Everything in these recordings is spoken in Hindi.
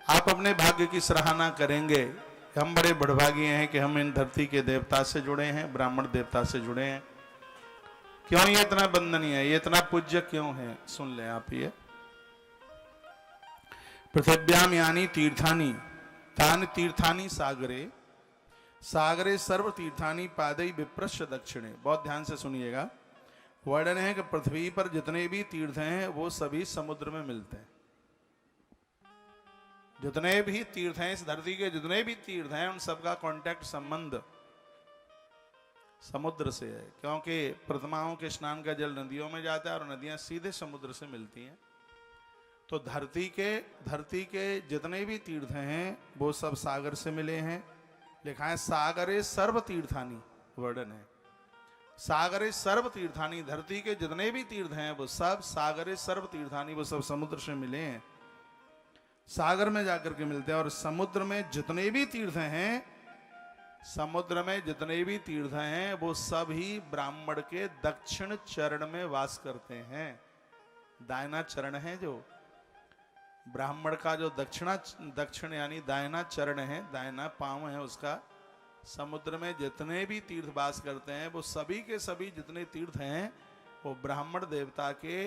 आप अपने भाग्य की सराहना करेंगे। हम बड़े बड़भागी हैं कि हम इन धरती के देवता से जुड़े हैं, ब्राह्मण देवता से जुड़े हैं। क्यों ये इतना बंदनीय है, ये इतना पूज्य क्यों है? सुन लें आप ये। पृथिव्याम यानी तीर्थानी तान तीर्थानी सागरे सागरे सर्व तीर्थानी पादई विप्रश्य दक्षिणे। बहुत ध्यान से सुनिएगा। वर्णन है कि पृथ्वी पर जितने भी तीर्थ हैं वो सभी समुद्र में मिलते हैं। जितने भी तीर्थ हैं, इस धरती के जितने भी तीर्थ हैं, उन सबका कांटेक्ट संबंध समुद्र से है। क्योंकि प्रतिमाओं के स्नान का जल नदियों में जाता है और नदियां सीधे समुद्र से मिलती हैं। तो धरती के जितने भी तीर्थ हैं वो सब सागर से मिले हैं। लिखा है सागरे सर्व तीर्थानी, वर्णन है सागरे सर्व तीर्थानी। धरती के जितने भी तीर्थ हैं वो सब सागरे सर्व तीर्थानी, वो सब समुद्र से मिले हैं, सागर में जाकर के मिलते हैं। और समुद्र में जितने भी तीर्थ हैं, समुद्र में जितने भी तीर्थ हैं वो सभी ब्राह्मण के दक्षिण चरण में वास करते हैं। दायना चरण है जो ब्राह्मण का, जो दक्षिण यानी दायना चरण है, दायना पांव है उसका, समुद्र में जितने भी तीर्थ वास करते हैं वो सभी के सभी जितने तीर्थ हैं वो ब्राह्मण देवता के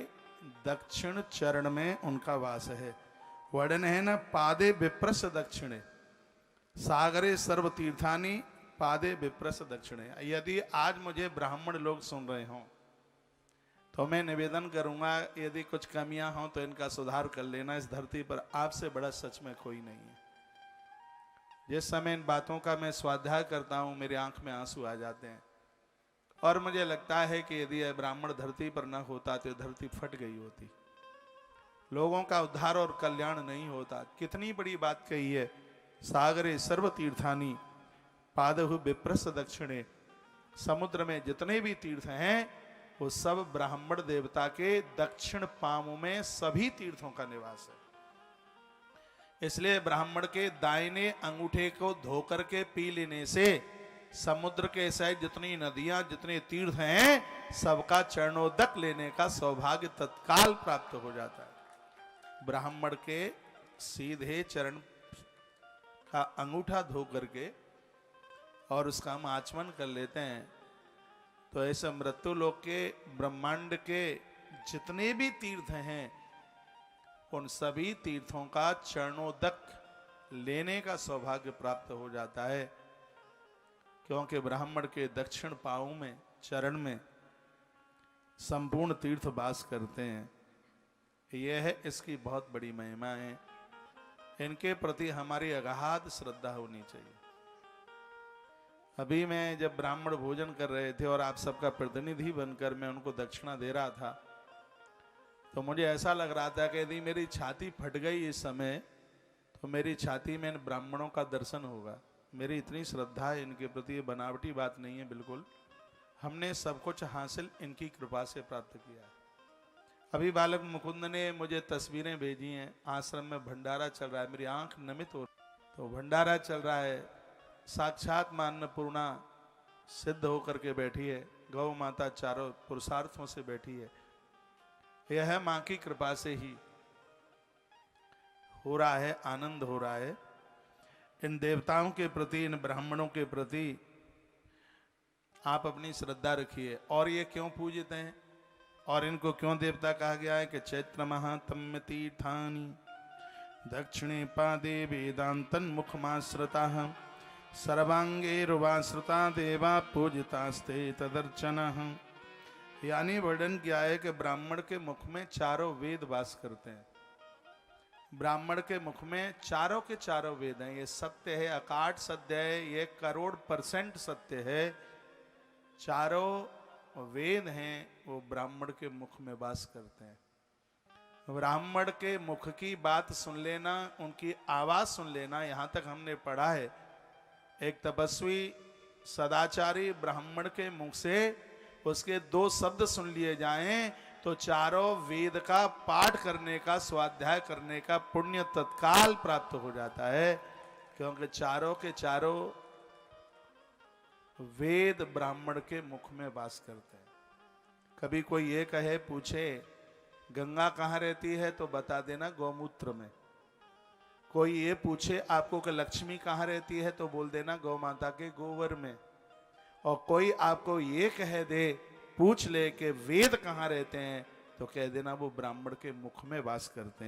दक्षिण चरण में उनका वास है। वर्णन है ना पादे विप्रस दक्षिणे सागरे सर्व तीर्थानी पादे विप्रस दक्षिणे। यदि आज मुझे ब्राह्मण लोग सुन रहे हों तो मैं निवेदन करूंगा, यदि कुछ कमियां हों तो इनका सुधार कर लेना। इस धरती पर आपसे बड़ा सच में कोई नहीं है। जिस समय इन बातों का मैं स्वाध्याय करता हूं मेरी आंख में आंसू आ जाते हैं और मुझे लगता है कि यदि यह ब्राह्मण धरती पर न होता तो धरती फट गई होती, लोगों का उद्धार और कल्याण नहीं होता। कितनी बड़ी बात कही है। सागरे सर्व तीर्थानी पादहु विप्रस दक्षिणे। समुद्र में जितने भी तीर्थ हैं वो सब ब्राह्मण देवता के दक्षिण पांव में सभी तीर्थों का निवास है। इसलिए ब्राह्मण के दाहिने अंगूठे को धोकर के पी लेने से समुद्र के साइड जितनी नदियां जितने तीर्थ हैं सबका चरणोदक लेने का सौभाग्य तत्काल प्राप्त हो जाता है। ब्राह्मण के सीधे चरण का अंगूठा धो करके और उसका हम आचमन कर लेते हैं तो ऐसे मृत्यु लोक के ब्रह्मांड के जितने भी तीर्थ हैं उन सभी तीर्थों का चरणोदक लेने का सौभाग्य प्राप्त हो जाता है। क्योंकि ब्राह्मण के दक्षिण पांव में चरण में संपूर्ण तीर्थ वास करते हैं। यह है इसकी बहुत बड़ी महिमा है। इनके प्रति हमारी अगाध श्रद्धा होनी चाहिए। अभी मैं जब ब्राह्मण भोजन कर रहे थे और आप सबका प्रतिनिधि बनकर मैं उनको दक्षिणा दे रहा था तो मुझे ऐसा लग रहा था कि यदि मेरी छाती फट गई इस समय तो मेरी छाती में इन ब्राह्मणों का दर्शन होगा। मेरी इतनी श्रद्धा है इनके प्रति, ये बनावटी बात नहीं है बिल्कुल। हमने सब कुछ हासिल इनकी कृपा से प्राप्त किया है। अभी बालक मुकुंद ने मुझे तस्वीरें भेजी हैं। आश्रम में भंडारा चल रहा है, मेरी आंख नमित हो, तो भंडारा चल रहा है। साक्षात मां अन्नपूर्णा सिद्ध होकर के बैठी है, गौ माता चारों पुरुषार्थों से बैठी है। यह है मां की कृपा से ही हो रहा है, आनंद हो रहा है। इन देवताओं के प्रति, इन ब्राह्मणों के प्रति आप अपनी श्रद्धा रखिए। और ये क्यों पूजित हैं और इनको क्यों देवता कहा गया है कि चैत्र महात्म्य तीर्थानि दक्षिणे पादे वेदांतन मुखमाश्रिता सर्वांगे रुवाश्रिता देवा पूजितास्ते तदर्चन। यानी वर्णन किया है कि ब्राह्मण के मुख में चारों वेद वास करते हैं। ब्राह्मण के मुख में चारों के चारों वेद हैं। ये सत्य है, अकाट सत्य है, ये करोड़ % सत्य है। चारों वेद हैं वो ब्राह्मण के मुख में वास करते हैं। ब्राह्मण के मुख की बात सुन लेना, उनकी आवाज सुन लेना, यहां तक हमने पढ़ा है एक तपस्वी सदाचारी ब्राह्मण के मुख से उसके 2 शब्द सुन लिए जाएं तो चारों वेद का पाठ करने का, स्वाध्याय करने का पुण्य तत्काल प्राप्त हो जाता है। क्योंकि चारों के चारों वेद ब्राह्मण के मुख में वास करते हैं। कभी कोई ये कहे, पूछे गंगा कहाँ रहती है तो बता देना गौमूत्र में। कोई ये पूछे आपको कि लक्ष्मी कहाँ रहती है, तो बोल देना गौ माता के गोबर में। और कोई आपको ये कह दे, पूछ ले कि वेद कहाँ रहते हैं, तो कह देना वो ब्राह्मण के मुख में वास करते हैं।